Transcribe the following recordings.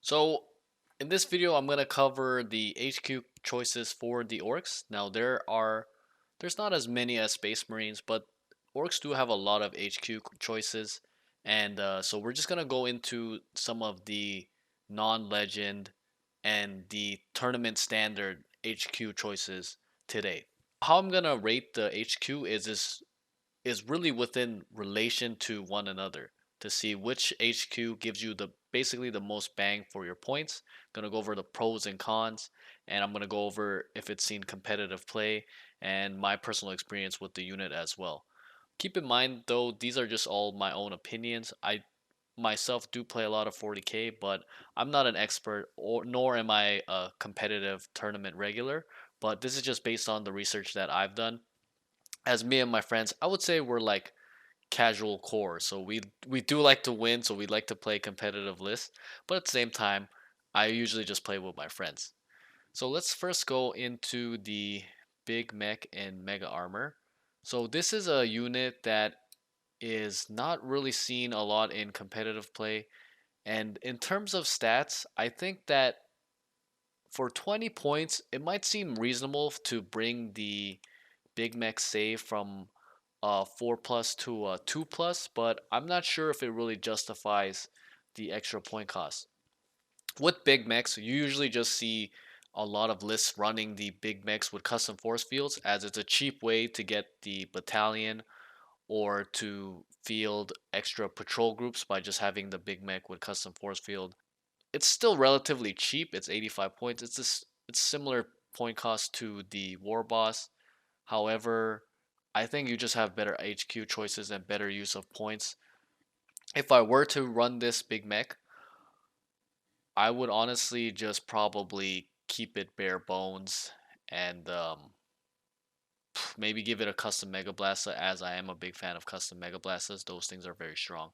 So in this video, I'm gonna cover the HQ choices for the orcs. Now there's not as many as Space Marines, but orcs do have a lot of HQ choices, and so we're just gonna go into some of the non-legend and the tournament standard HQ choices today. How I'm gonna rate the HQ is really within relation to one another to see which HQ gives you the basically the most bang for your points. I'm gonna go over the pros and cons, and I'm gonna go over if it's seen competitive play and my personal experience with the unit as well. Keep in mind though, these are just all my own opinions. I myself do play a lot of 40k, but I'm not an expert or nor am I a competitive tournament regular. But this is just based on the research that I've done. As me and my friends, I would say we're like casual core. So we do like to win, so we like to play competitive lists. But at the same time, I usually just play with my friends. So let's first go into the Big Mek and Mega Armor. So this is a unit that is not really seen a lot in competitive play. And in terms of stats, I think that for 20 points, it might seem reasonable to bring the Big Mek save from 4 plus to 2 plus, but I'm not sure if it really justifies the extra point cost. With Big Meks, you usually just see a lot of lists running the Big Meks with custom force fields, as it's a cheap way to get the battalion or to field extra patrol groups by just having the Big Mek with custom force field. It's still relatively cheap. It's 85 points. It's similar point cost to the Warboss. However, I think you just have better HQ choices and better use of points. If I were to run this Big Mek, I would honestly just probably keep it bare bones and maybe give it a custom Mega Blaster, as I am a big fan of custom Mega Blasters. Those things are very strong.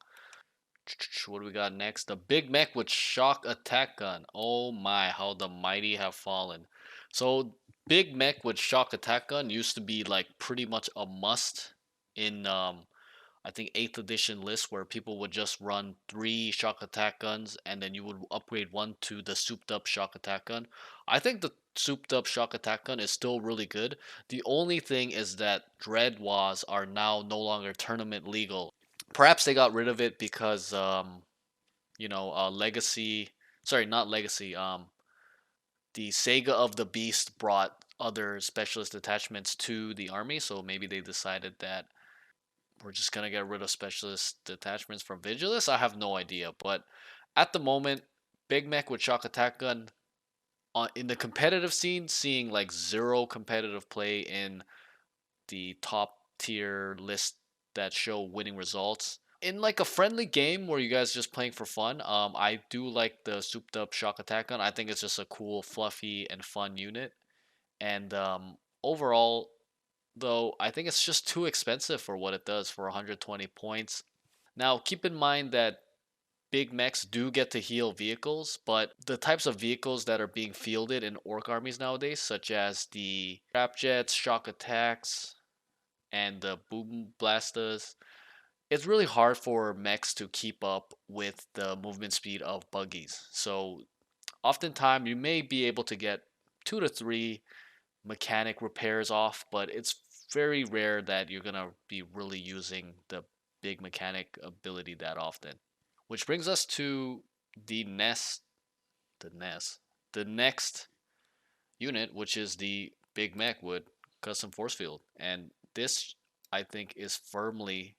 What do we got next? The Big Mek with Shokk Attack Gun. Oh my, how the mighty have fallen. So Big Mek with Shokk Attack Gun used to be like pretty much a must in I think 8th edition list where people would just run 3 Shokk Attack Guns and then you would upgrade one to the souped up Shokk Attack Gun. I think the souped up Shokk Attack Gun is still really good. The only thing is that Dread Was are now no longer tournament legal. Perhaps they got rid of it because Legacy, sorry, not Legacy, the Sega of the Beast brought other specialist detachments to the army, so maybe they decided that we're just gonna get rid of specialist detachments from Vigilus. I have no idea, but at the moment, Big Mek with Shokk Attack Gun in the competitive scene, seeing like zero competitive play in the top tier list that show winning results. In like a friendly game where you guys are just playing for fun, I do like the souped up Shokk Attack Gun. I think it's just a cool, fluffy, and fun unit. And overall, though, I think it's just too expensive for what it does for 120 points. Now, keep in mind that Big Meks do get to heal vehicles, but the types of vehicles that are being fielded in orc armies nowadays, such as the trap jets, shock attacks, and the boom blasters, it's really hard for mechs to keep up with the movement speed of buggies. So oftentimes you may be able to get 2 to 3 mechanic repairs off, but it's very rare that you're gonna be really using the big mechanic ability that often. Which brings us to the nest, the nest, the next unit, which is the Big Mek with custom force field, and this I think is firmly,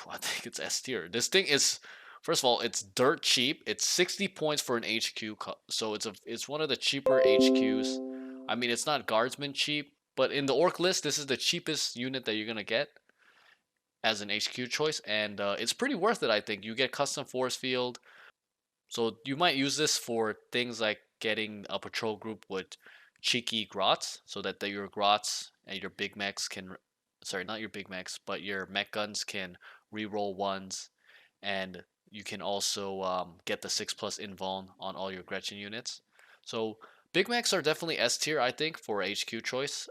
I think it's S tier. This thing is, first of all, it's dirt cheap. It's 60 points for an HQ, so it's one of the cheaper HQs. I mean, it's not guardsman cheap, but in the orc list, this is the cheapest unit that you're gonna get as an HQ choice, and it's pretty worth it. I think you get custom force field, so you might use this for things like getting a patrol group with cheeky grots, so that your grots and your big mechs can, sorry, not your big mechs, but your mech guns can reroll ones, and you can also get the 6+ invuln on all your Gretchen units. So big mechs are definitely S tier, I think, for HQ choice.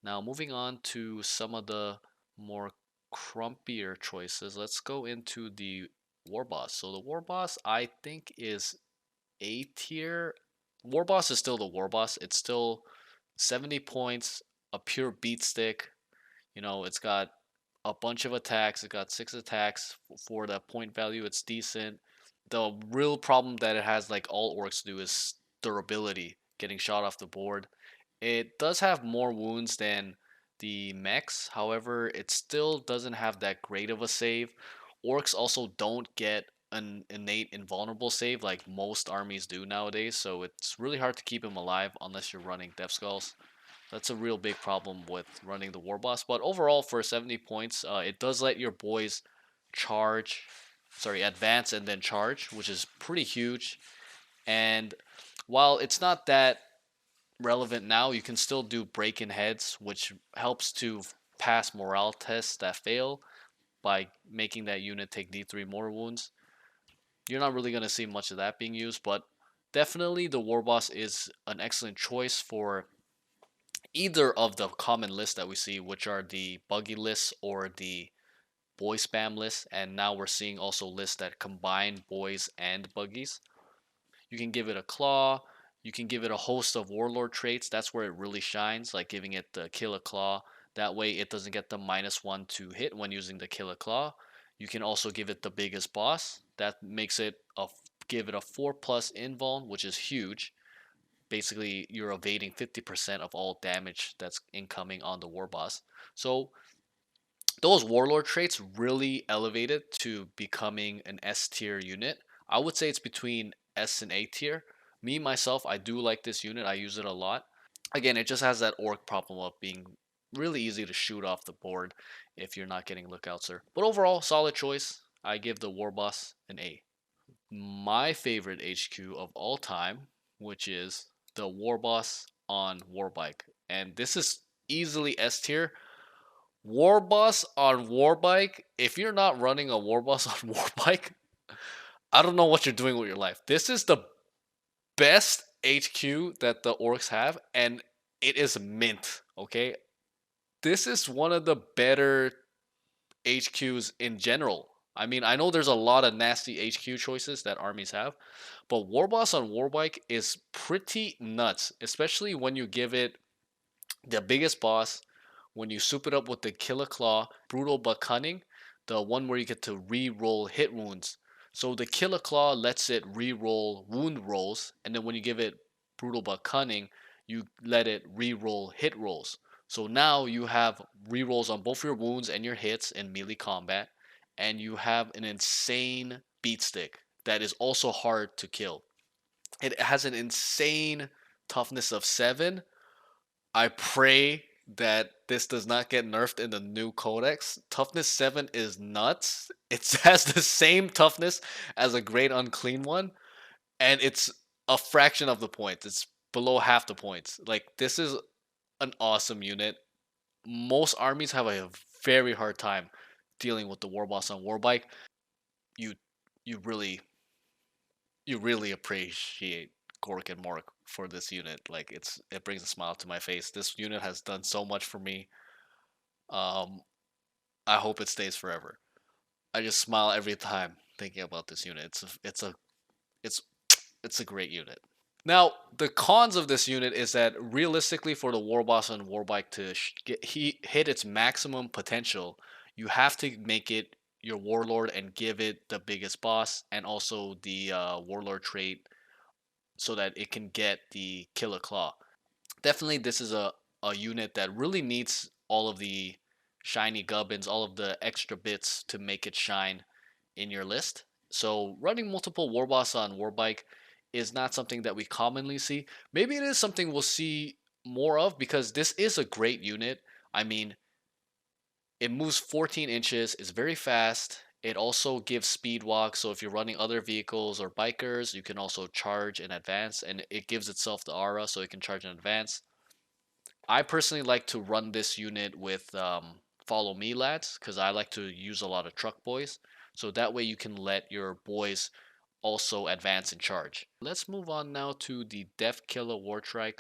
Now moving on to some of the more crumpier choices, let's go into the Warboss. So the Warboss, I think, is A tier. Warboss is still the Warboss. It's still 70 points, a pure beat stick. You know, it's got a bunch of attacks. It got 6 attacks for the point value. It's decent. The real problem that it has, like all orcs do, is durability, getting shot off the board. It does have more wounds than the mechs. However, it still doesn't have that great of a save. Orcs also don't get an innate invulnerable save like most armies do nowadays, so it's really hard to keep him alive unless you're running Death Skulls. That's a real big problem with running the Warboss. But overall, for 70 points, it does let your boys advance and then charge, which is pretty huge. And while it's not that relevant now, you can still do break-in heads, which helps to pass morale tests that fail by making that unit take D3 more wounds. You're not really going to see much of that being used, but definitely the Warboss is an excellent choice for either of the common lists that we see, which are the buggy lists or the boy spam lists. And now we're seeing also lists that combine boys and buggies. You can give it a claw. You can give it a host of warlord traits. That's where it really shines, like giving it the kill a claw. That way it doesn't get the -1 to hit when using the kill a claw. You can also give it the biggest boss. That makes it give it a 4+ invuln, which is huge. Basically, you're evading 50% of all damage that's incoming on the Warboss. So those warlord traits really elevate it to becoming an S tier unit. I would say it's between S and A tier. Me myself, I do like this unit. I use it a lot. Again, it just has that orc problem of being really easy to shoot off the board if you're not getting lookouts there. But overall, solid choice. I give the Warboss an A. My favorite HQ of all time, which is the Warboss on Warbike. And this is easily S tier. Warboss on Warbike. If you're not running a Warboss on Warbike, I don't know what you're doing with your life. This is the best HQ that the orcs have, and it is mint. Okay, this is one of the better HQs in general. I mean, I know there's a lot of nasty HQ choices that armies have, but Warboss on Warbike is pretty nuts, especially when you give it the biggest boss, when you soup it up with the Killer Claw, Brutal but Cunning, the one where you get to re-roll hit wounds. So the Killer Claw lets it re-roll wound rolls, and then when you give it Brutal but Cunning, you let it re-roll hit rolls. So now you have re-rolls on both your wounds and your hits in melee combat, and you have an insane beat stick that is also hard to kill. It has an insane toughness of 7. I pray that this does not get nerfed in the new codex. Toughness 7 is nuts. It has the same toughness as a Great Unclean one, and it's a fraction of the points. It's below half the points. Like, this is an awesome unit. Most armies have a very hard time dealing with the Warboss on Warbike. You you really you really appreciate Gork and Mork for this unit. Like, it brings a smile to my face. This unit has done so much for me. Um, I hope it stays forever. I just smile every time thinking about this unit. It's it's a great unit. Now, the cons of this unit is that realistically, for the Warboss and Warbike to hit its maximum potential, you have to make it your Warlord and give it the biggest boss and also the Warlord trait so that it can get the Killer Claw. Definitely, this is a unit that really needs all of the shiny gubbins, all of the extra bits to make it shine in your list. So running multiple Warboss on Warbike is not something that we commonly see. Maybe it is something we'll see more of because this is a great unit. I mean, it moves 14 inches, it's very fast. It also gives speed walk, so if you're running other vehicles or bikers, you can also charge in advance, and it gives itself the aura so it can charge in advance. I personally like to run this unit with follow me lads because I like to use a lot of truck boys. So that way you can let your boys also advance and charge. Let's move on now to the Defkilla Wartrike.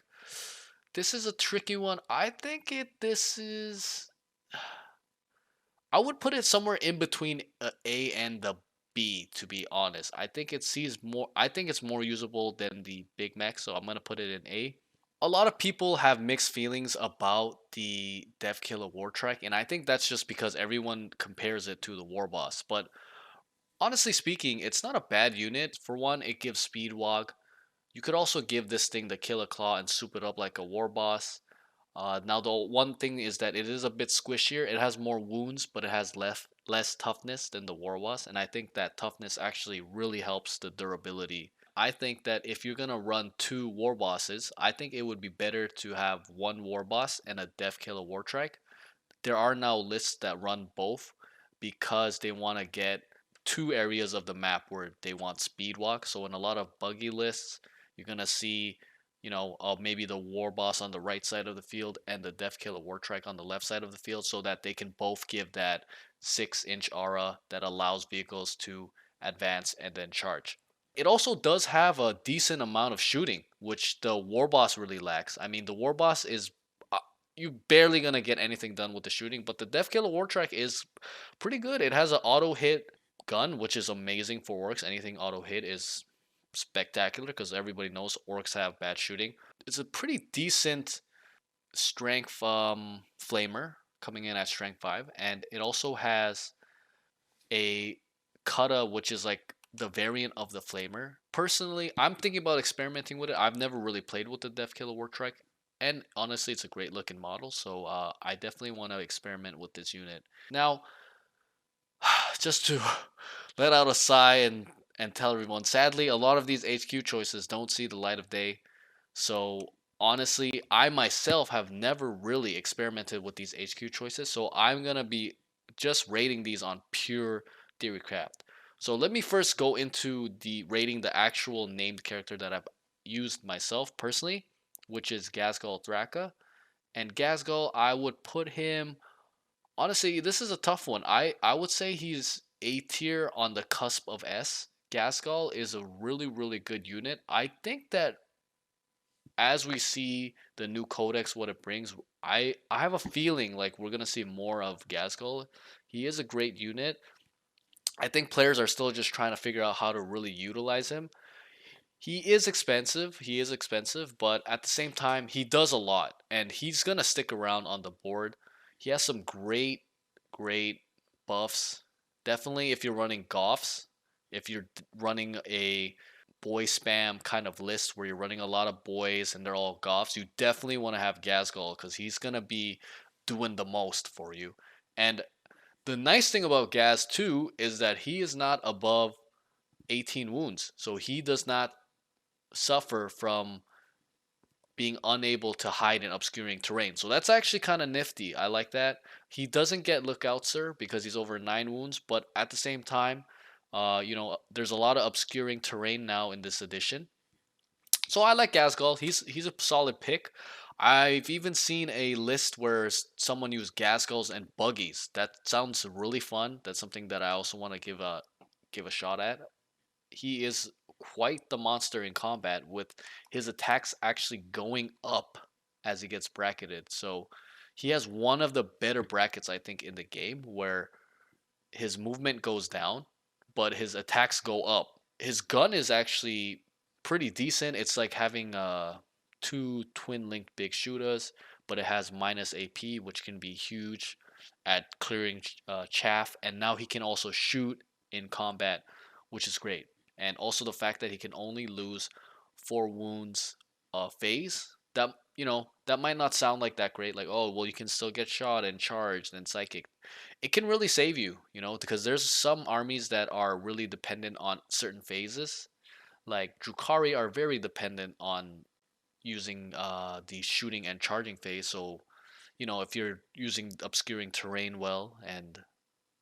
This is a tricky one. I think this is I would put it somewhere in between A and the B, to be honest. I think it sees more. I think it's more usable than the Big Meks, so I'm gonna put it in A. A lot of people have mixed feelings about the Defkilla Wartrike, and I think that's just because everyone compares it to the Warboss. But honestly speaking, it's not a bad unit. For one, it gives speed walk. You could also give this thing the Killer Claw and soup it up like a Warboss. Now the one thing is that it is a bit squishier. It has more wounds, but it has less toughness than the Warboss, and I think that toughness actually really helps the durability. I think that if you're gonna run two Warbosses, I think it would be better to have one Warboss and a Defkilla Wartrike. There are now lists that run both because they want to get two areas of the map where they want speed walk. So in a lot of buggy lists, you're gonna see, maybe the war boss on the right side of the field and the Defkilla Wartrike on the left side of the field, so that they can both give that 6-inch aura that allows vehicles to advance and then charge. It also does have a decent amount of shooting, which the Warboss really lacks. I mean, the Warboss is you barely gonna get anything done with the shooting, but the Defkilla Wartrike is pretty good. It has an auto hit gun, which is amazing for orcs. Anything auto hit is spectacular because everybody knows orcs have bad shooting. It's a pretty decent strength flamer coming in at strength 5, and it also has a kata, which is like the variant of the flamer. Personally, I'm thinking about experimenting with it. I've never really played with the Defkilla Wartrike, and honestly, it's a great looking model, so I definitely want to experiment with this unit. Now, just to let out a sigh and tell everyone, sadly, a lot of these HQ choices don't see the light of day. So honestly, I myself have never really experimented with these HQ choices, so I'm gonna be just rating these on pure theorycraft. So let me first go into the rating the actual named character that I've used myself personally, which is Ghazghkull Thraka. And Ghazghkull, I would put him. Honestly, this is a tough one. I would say he's A tier on the cusp of S. Ghazghkull is a really really good unit. I think that as we see the new codex what it brings, I have a feeling like we're gonna see more of Ghazghkull. He is a great unit. I think players are still just trying to figure out how to really utilize him. He is expensive. He is expensive, but at the same time, he does a lot, and he's gonna stick around on the board. He has some great buffs. Definitely, if you're running Goffs, if you're running a boy spam kind of list where you're running a lot of boys and they're all Goffs, you definitely want to have Ghazghkull because he's gonna be doing the most for you. And the nice thing about Gaz too is that he is not above 18 wounds, so he does not suffer from being unable to hide in obscuring terrain. So that's actually kind of nifty. I like that. He doesn't get Lookout Sir because he's over 9 wounds, but at the same time, there's a lot of obscuring terrain now in this edition. So I like Ghazghkull. He's a solid pick. I've even seen a list where someone used Ghazghkulls and buggies. That sounds really fun. That's something that I also want to give a shot at. He is quite the monster in combat, with his attacks actually going up as he gets bracketed. So he has one of the better brackets I think in the game where his movement goes down, but his attacks go up. His gun is actually pretty decent. It's like having two twin linked big shooters, but it has minus AP, which can be huge at clearing chaff. And now he can also shoot in combat, which is great. And also the fact that he can only lose 4 wounds phase. That might not sound like that great. Like, oh well, you can still get shot and charged and psychic. It can really save you, because there's some armies that are really dependent on certain phases. Like Drukhari are very dependent on using the shooting and charging phase. So, if you're using obscuring terrain well and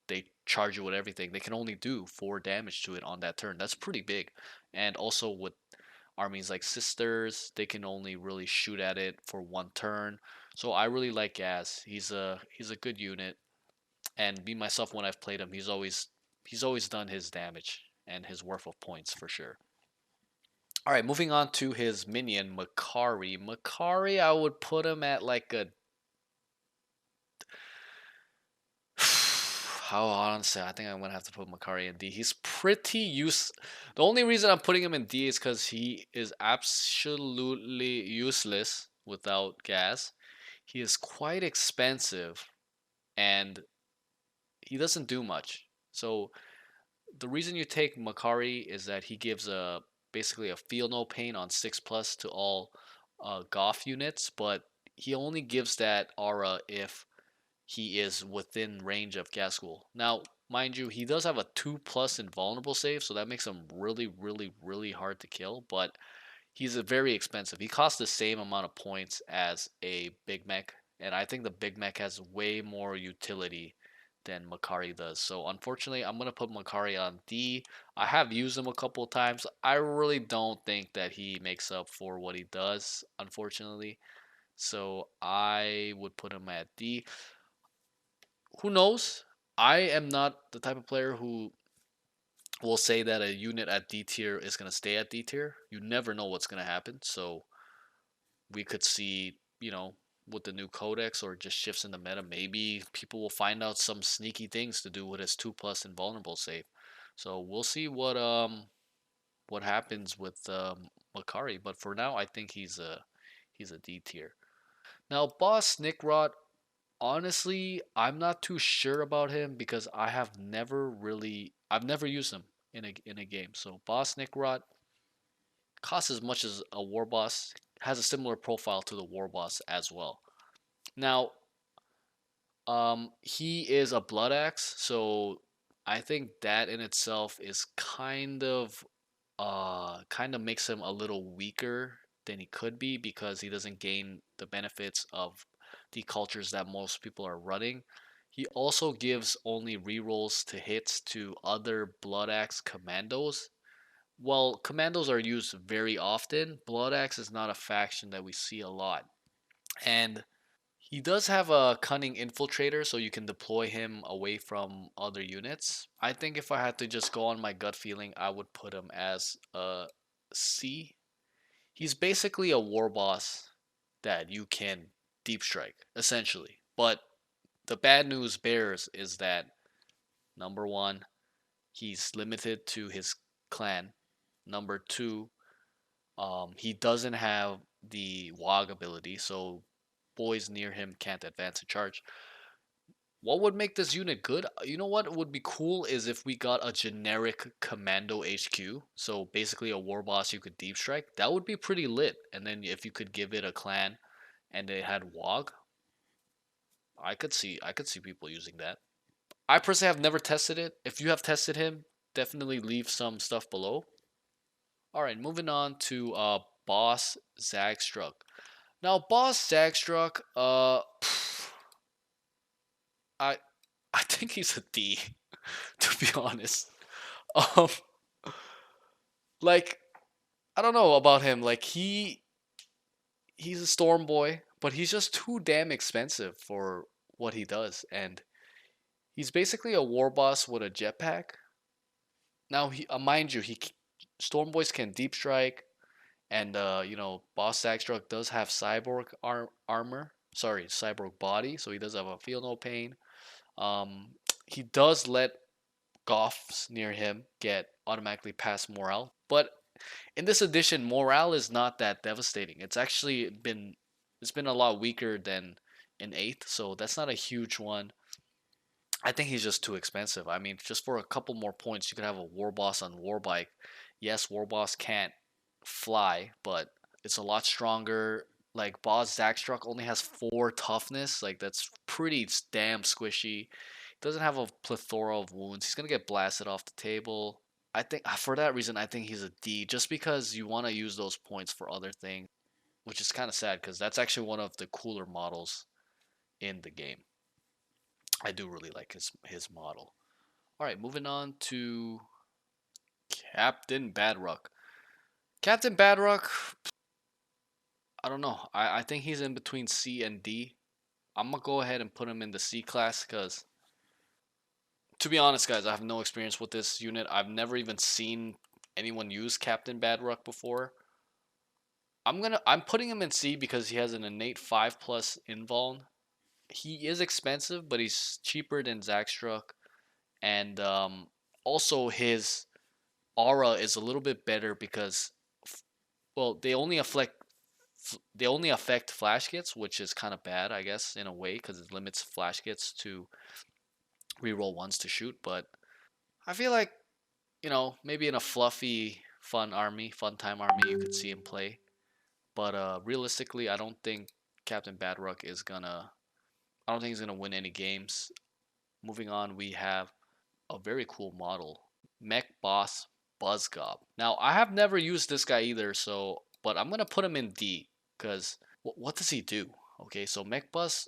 they charge you with everything, they can only do 4 damage to it on that turn. That's pretty big. And also with armies like Sisters, they can only really shoot at it for 1 turn. So I really like Gaz. He's a good unit. And me myself, when I've played him, he's always done his damage and his worth of points for sure. All right, moving on to his minion Makari. Makari, I would put him at like a How honestly, I think I'm gonna have to put Makari in D. He's pretty use. The only reason I'm putting him in D is because he is absolutely useless without gas. He is quite expensive, and he doesn't do much. So the reason you take Makari is that he gives a basically a feel no pain on 6+ to all Goth units, but he only gives that aura if he is within range of Ghazghkull. Now, mind you, he does have a 2+ invulnerable save, so that makes him really, really, really hard to kill, but he's a very expensive. He costs the same amount of points as a Big Mek, and I think the Big Mek has way more utility than Makari does. So unfortunately, I'm gonna put Makari on D. I have used him a couple of times. I really don't think that he makes up for what he does, unfortunately. So I would put him at D. Who knows? I am not the type of player who will say that a unit at D tier is going to stay at D tier. You never know what's going to happen. So we could see, with the new codex or just shifts in the meta, maybe people will find out some sneaky things to do with his 2+ invulnerable save. So we'll see what happens with Makari. But for now, I think he's a D tier. Now, boss Snikrot, honestly, I'm not too sure about him because I've never used him in a game. So boss Snikrot costs as much as a Warboss, has a similar profile to the Warboss as well. Now, he is a Blood Axe, so I think that in itself is kind of makes him a little weaker than he could be because he doesn't gain the benefits of the cultures that most people are running. He also gives only rerolls to hits to other Blood Axe commandos. Well, commandos are used very often. Blood Axe is not a faction that we see a lot. And he does have a cunning infiltrator, so you can deploy him away from other units. I think if I had to just go on my gut feeling, I would put him as a C. He's basically a war boss that you can deep strike, essentially. But the bad news bears is that number one, he's limited to his clan. Number two, he doesn't have the WOG ability, so boys near him can't advance a charge. What would make this unit good? You know what would be cool is if we got a generic commando HQ. So basically a war boss you could deep strike. That would be pretty lit. And then if you could give it a clan and it had WOG, I could see people using that. I personally have never tested it. If you have tested him, definitely leave some stuff below. All right, moving on to boss Zagstruck. Now boss Zagstruck, I I think he's a D, to be honest. Um, like I don't know about him. Like he's a storm boy, but he's just too damn expensive for what he does, and he's basically a war boss with a jetpack. Now mind you, storm boys can deep strike, and boss Zagstruck does have cyborg armor. Sorry, cyborg body, so he does have a feel no pain. He does let Goths near him get automatically past morale, but in this edition, morale is not that devastating. It's been a lot weaker than in eighth, so that's not a huge one. I think he's just too expensive. I mean, just for a couple more points, you could have a Warboss on Warbike. Yes, Warboss can't fly, but it's a lot stronger. Like Boss Zagstruck only has 4 toughness. Like that's pretty damn squishy. Doesn't have a plethora of wounds. He's gonna get blasted off the table. I think for that reason, I think he's a D, just because you want to use those points for other things, which is kind of sad because that's actually one of the cooler models in the game. I do really like his model. All right, moving on to Captain Badrock. Captain Badrock, I don't know. I think he's in between C and D. I'm gonna go ahead and put him in the C class because, to be honest, guys, I have no experience with this unit. I've never even seen anyone use Captain Badrock before. I'm putting him in C because he has an innate 5+ invuln. He is expensive, but he's cheaper than Zagstruck. and also his aura is a little bit better because, well, they only affect flash kits, which is kind of bad, I guess, in a way, because it limits flash kits to reroll ones to shoot. But I feel like, maybe in a fluffy, fun time army, you could see him play. But realistically, I don't think Captain Badrock is gonna. I don't think he's gonna win any games. Moving on, we have a very cool model, Mek Boss Buzzgob. Now, I have never used this guy either, but I'm gonna put him in D because what does he do? Okay, so Mek Boss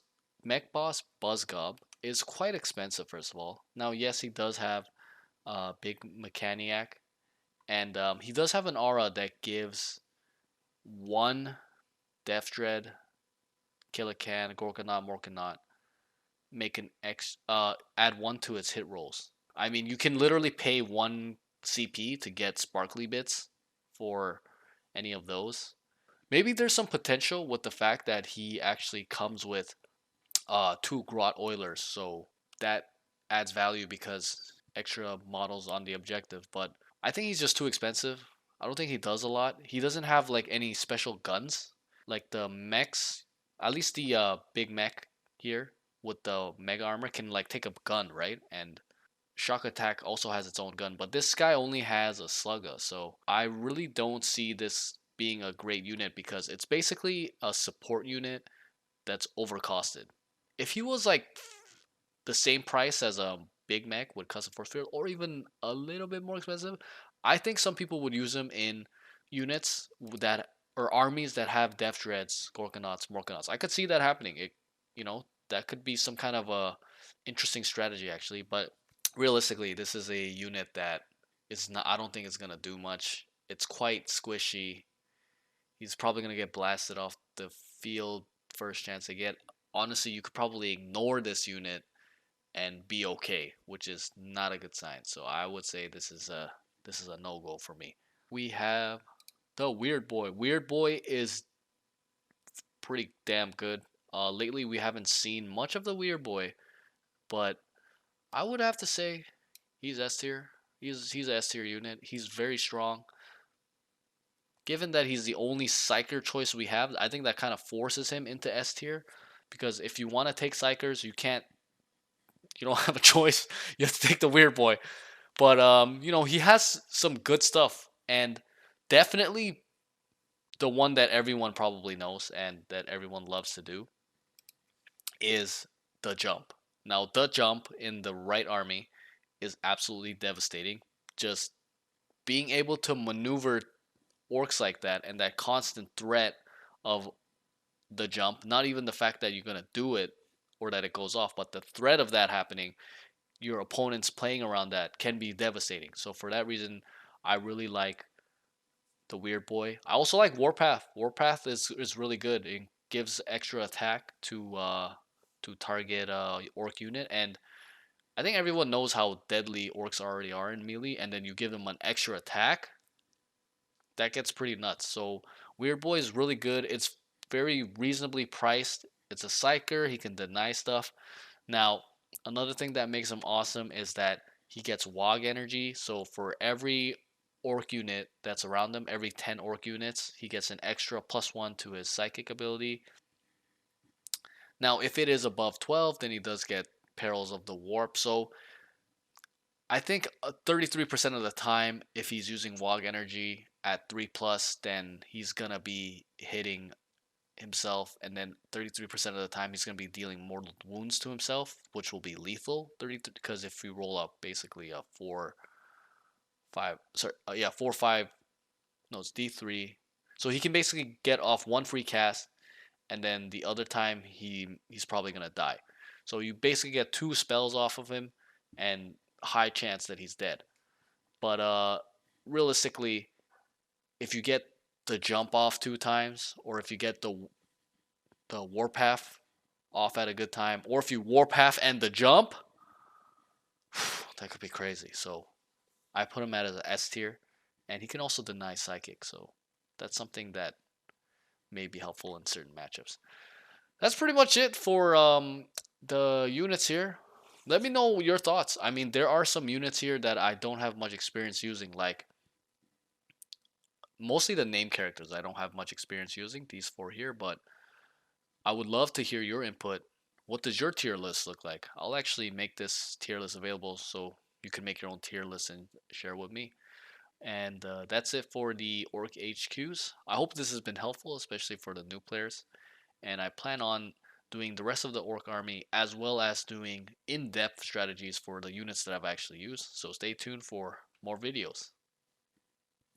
Buzzgob is quite expensive. First of all, now yes, he does have big mechaniac, and he does have an aura that gives one Death Dread, Killakan, Gorkanaut, Morkanaut, make an add one to its hit rolls. I mean, you can literally pay one CP to get sparkly bits for any of those. Maybe there's some potential with the fact that he actually comes with two Grot Oilers, so that adds value because extra models on the objective. But I think he's just too expensive. I don't think he does a lot. He doesn't have like any special guns like the mechs. At least the big mech here with the mega armor can like take a gun, right? And Shokk Attack also has its own gun, but this guy only has a slugger, so I really don't see this being a great unit because it's basically a support unit that's overcosted. If he was like the same price as a Big Mek with Kustom Force Field, or even a little bit more expensive, I think some people would use him in units that or armies that have Death Dreads, Gorkanauts, Morkanauts. I could see that happening. That could be some kind of a interesting strategy actually, but realistically, this is a unit that is not. I don't think it's gonna do much. It's quite squishy. He's probably gonna get blasted off the field first chance they get. Honestly, you could probably ignore this unit and be okay, which is not a good sign. So I would say this is a no go for me. We have the Weirdboy. Weirdboy is pretty damn good. Lately we haven't seen much of the Weirdboy, but I would have to say he's S tier. He's a S tier unit. He's very strong. Given that he's the only psyker choice we have, I think that kind of forces him into S tier. Because if you want to take psychers, you can't. You don't have a choice. You have to take the Weirdboy. But he has some good stuff, and definitely the one that everyone probably knows and that everyone loves to do is the jump. Now, the jump in the right army is absolutely devastating. Just being able to maneuver orcs like that and that constant threat of the jump, not even the fact that you're going to do it or that it goes off, but the threat of that happening, your opponents playing around that can be devastating. So for that reason, I really like the Weirdboy. I also like Warpath. Warpath is really good. It gives extra attack to target orc unit, and I think everyone knows how deadly orcs already are in melee, and then you give them an extra attack, that gets pretty nuts. So Weirdboy is really good. It's very reasonably priced. It's a psyker. He can deny stuff. Now, another thing that makes him awesome is that he gets WOG energy. So for every orc unit that's around him, every 10 orc units, he gets an extra +1 to his psychic ability. Now, if it is above 12, then he does get Perils of the Warp. So I think 33% of the time, if he's using WOG energy at 3+, then he's going to be hitting himself, and then 33% of the time he's going to be dealing mortal wounds to himself, which will be lethal. 30 because if you roll up basically a 4 5 sorry yeah 4 5, no, it's D3, so he can basically get off one free cast, and then the other time he's probably going to die. So you basically get two spells off of him and high chance that he's dead. But realistically, if you get the jump off 2 times, or if you get the Warpath off at a good time, or if you Warpath and the jump, that could be crazy. So I put him at as an S tier, and he can also deny psychic, so that's something that may be helpful in certain matchups. That's pretty much it for the units here. let me know your thoughts. I mean, there are some units here that I don't have much experience using, like mostly the name characters. I don't have much experience using these four here, but I would love to hear your input. What does your tier list look like? I'll actually make this tier list available so you can make your own tier list and share with me. And that's it for the Ork HQs. I hope this has been helpful, especially for the new players. And I plan on doing the rest of the Ork army as well as doing in-depth strategies for the units that I've actually used. So stay tuned for more videos.